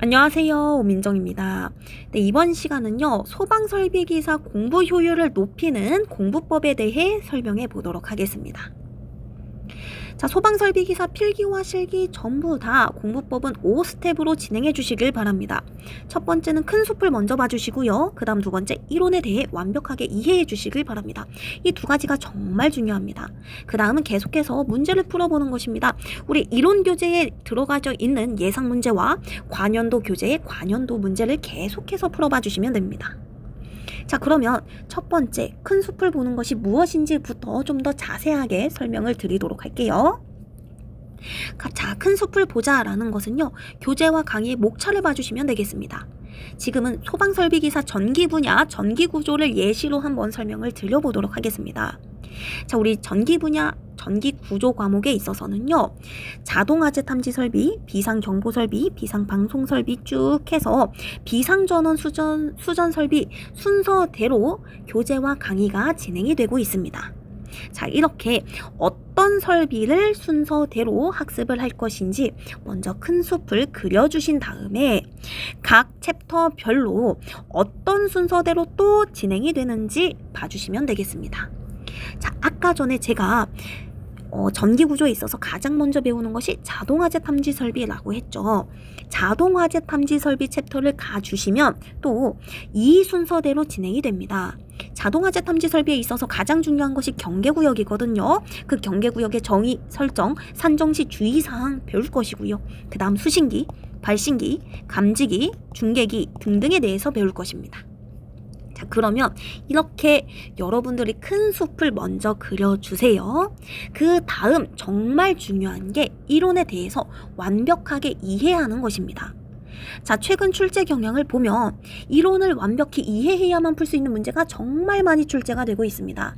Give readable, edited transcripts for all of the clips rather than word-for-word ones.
안녕하세요. 오민정입니다. 네, 이번 시간은요, 소방설비기사 공부 효율을 높이는 공부법에 대해 설명해 보도록 하겠습니다. 자, 소방설비기사 필기와 실기 전부 다 공부법은 5스텝으로 진행해 주시길 바랍니다. 첫 번째는 큰 숲을 먼저 봐주시고요. 그 다음 두 번째, 이론에 대해 완벽하게 이해해 주시길 바랍니다. 이 두 가지가 정말 중요합니다. 그 다음은 계속해서 문제를 풀어보는 것입니다. 우리 이론 교재에 들어가져 있는 예상 문제와 관연도 교재의 관연도 문제를 계속해서 풀어봐 주시면 됩니다. 자, 그러면 첫 번째 큰 숲을 보는 것이 무엇인지부터 좀 더 자세하게 설명을 드리도록 할게요. 자, 큰 숲을 보자라는 것은요, 교재와 강의의 목차를 봐주시면 되겠습니다. 지금은 소방설비기사 전기 분야 전기 구조를 예시로 한번 설명을 드려보도록 하겠습니다. 자, 우리 전기 분야 전기 구조 과목에 있어서는요, 자동화재 탐지 설비, 비상경보 설비, 비상방송 설비 쭉 해서 비상전원 수전 설비 순서대로 교재와 강의가 진행이 되고 있습니다. 자, 이렇게 어떤 설비를 순서대로 학습을 할 것인지 먼저 큰 숲을 그려주신 다음에 각 챕터별로 어떤 순서대로 또 진행이 되는지 봐주시면 되겠습니다. 자, 아까 전에 제가 전기구조에 있어서 가장 먼저 배우는 것이 자동화재 탐지 설비라고 했죠. 자동화재 탐지 설비 챕터를 가주시면 또 이 순서대로 진행이 됩니다. 자동화재 탐지 설비에 있어서 가장 중요한 것이 경계구역이거든요. 그 경계구역의 정의 설정, 산정시 주의사항 배울 것이고요. 그 다음 수신기, 발신기, 감지기, 중계기 등등에 대해서 배울 것입니다. 자, 그러면 이렇게 여러분들이 큰 숲을 먼저 그려주세요. 그 다음 정말 중요한 게 이론에 대해서 완벽하게 이해하는 것입니다. 자, 최근 출제 경향을 보면 이론을 완벽히 이해해야만 풀 수 있는 문제가 정말 많이 출제가 되고 있습니다.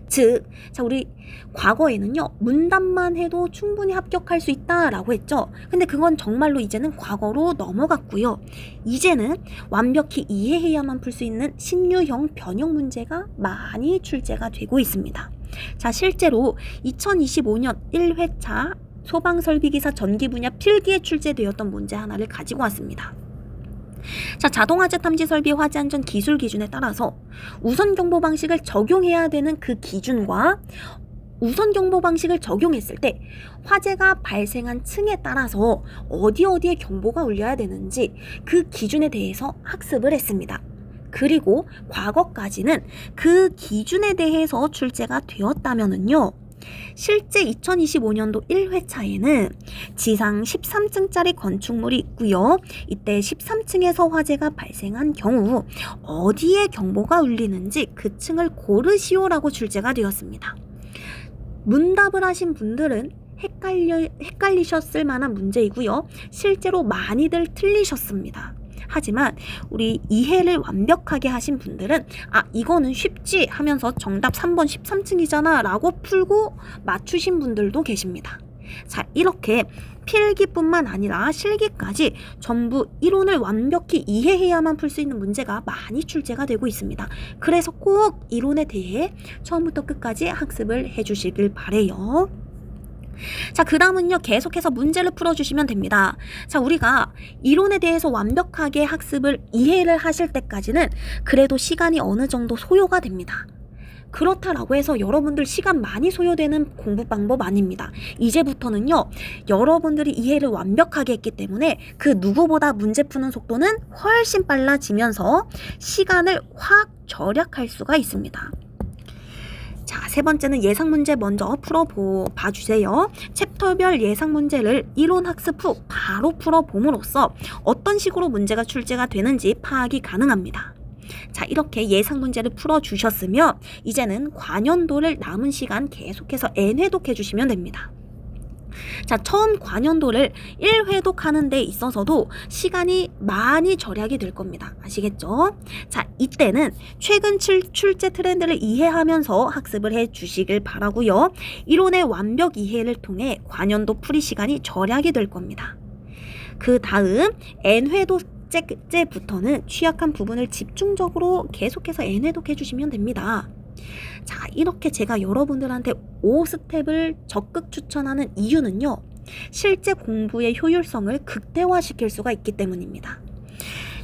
즉, 자, 우리 과거에는요, 문답만 해도 충분히 합격할 수 있다라고 했죠. 근데 그건 정말로 이제는 과거로 넘어갔고요. 이제는 완벽히 이해해야만 풀 수 있는 신유형 변형 문제가 많이 출제가 되고 있습니다. 자, 실제로 2025년 1회차 소방설비기사 전기 분야 필기에 출제되었던 문제 하나를 가지고 왔습니다. 자, 자동화재 탐지 설비 화재 안전 기술 기준에 따라서 우선 경보 방식을 적용해야 되는 그 기준과 우선 경보 방식을 적용했을 때 화재가 발생한 층에 따라서 어디에 경보가 울려야 되는지 그 기준에 대해서 학습을 했습니다. 그리고 과거까지는 그 기준에 대해서 출제가 되었다면은요, 실제 2025년도 1회차에는 지상 13층짜리 건축물이 있고요. 이때 13층에서 화재가 발생한 경우 어디에 경보가 울리는지 그 층을 고르시오라고 출제가 되었습니다. 문답을 하신 분들은 헷갈리셨을 만한 문제이고요. 실제로 많이들 틀리셨습니다. 하지만 우리 이해를 완벽하게 하신 분들은 이거는 쉽지 하면서 정답 3번 13층이잖아 라고 풀고 맞추신 분들도 계십니다. 자, 이렇게 필기뿐만 아니라 실기까지 전부 이론을 완벽히 이해해야만 풀 수 있는 문제가 많이 출제가 되고 있습니다. 그래서 꼭 이론에 대해 처음부터 끝까지 학습을 해주시길 바래요. 자, 그 다음은요, 계속해서 문제를 풀어주시면 됩니다. 자, 우리가 이론에 대해서 완벽하게 학습을 이해를 하실 때까지는 그래도 시간이 어느 정도 소요가 됩니다. 그렇다라고 해서 여러분들 시간 많이 소요되는 공부 방법 아닙니다. 이제부터는요, 여러분들이 이해를 완벽하게 했기 때문에 그 누구보다 문제 푸는 속도는 훨씬 빨라지면서 시간을 확 절약할 수가 있습니다. 자, 세 번째는 예상 문제 먼저 봐주세요. 챕터별 예상 문제를 이론 학습 후 바로 풀어봄으로써 어떤 식으로 문제가 출제가 되는지 파악이 가능합니다. 자, 이렇게 예상 문제를 풀어주셨으면 이제는 관연도를 남은 시간 계속해서 N회독 해주시면 됩니다. 자, 처음 관연도를 1회독 하는 데 있어서도 시간이 많이 절약이 될 겁니다. 아시겠죠? 자, 이때는 최근 출제 트렌드를 이해하면서 학습을 해 주시길 바라고요. 이론의 완벽 이해를 통해 관연도 풀이 시간이 절약이 될 겁니다. 그 다음 N회독제부터는 취약한 부분을 집중적으로 계속해서 N회독 해주시면 됩니다. 자, 이렇게 제가 여러분들한테 5스텝을 적극 추천하는 이유는요, 실제 공부의 효율성을 극대화시킬 수가 있기 때문입니다.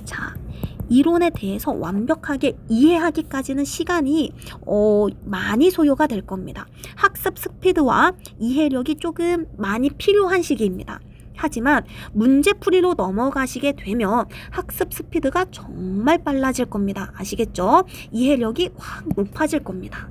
자, 이론에 대해서 완벽하게 이해하기까지는 시간이 많이 소요가 될 겁니다. 학습 스피드와 이해력이 조금 많이 필요한 시기입니다. 하지만 문제풀이로 넘어가시게 되면 학습 스피드가 정말 빨라질 겁니다. 아시겠죠? 이해력이 확 높아질 겁니다.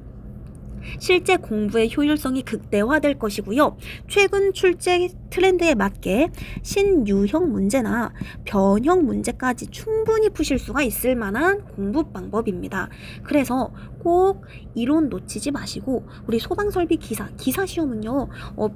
실제 공부의 효율성이 극대화될 것이고요. 최근 출제 트렌드에 맞게 신유형 문제나 변형 문제까지 충분히 푸실 수가 있을 만한 공부 방법입니다. 그래서 꼭 이론 놓치지 마시고 우리 소방설비 기사 시험은요.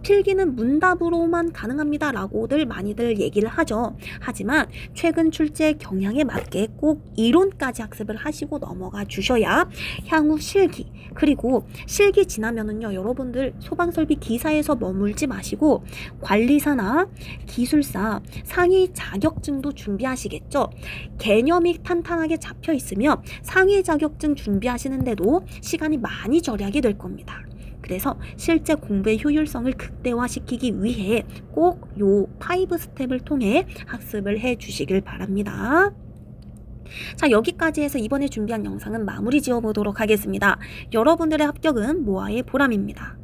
필기는 문답으로만 가능합니다 라고들 많이들 얘기를 하죠. 하지만 최근 출제 경향에 맞게 꼭 이론까지 학습을 하시고 넘어가 주셔야 향후 실기 그리고 실기 지나면은요 여러분들 소방설비 기사에서 머물지 마시고 관리사나 기술사 상위 자격증도 준비하시겠죠. 개념이 탄탄하게 잡혀 있으면 상위 자격증 준비하시는데도 시간이 많이 절약이 될 겁니다. 그래서 실제 공부의 효율성을 극대화시키기 위해 꼭 요 5 스텝을 통해 학습을 해 주시길 바랍니다. 자, 여기까지 해서 이번에 준비한 영상은 마무리 지어 보도록 하겠습니다. 여러분들의 합격은 모아의 보람입니다.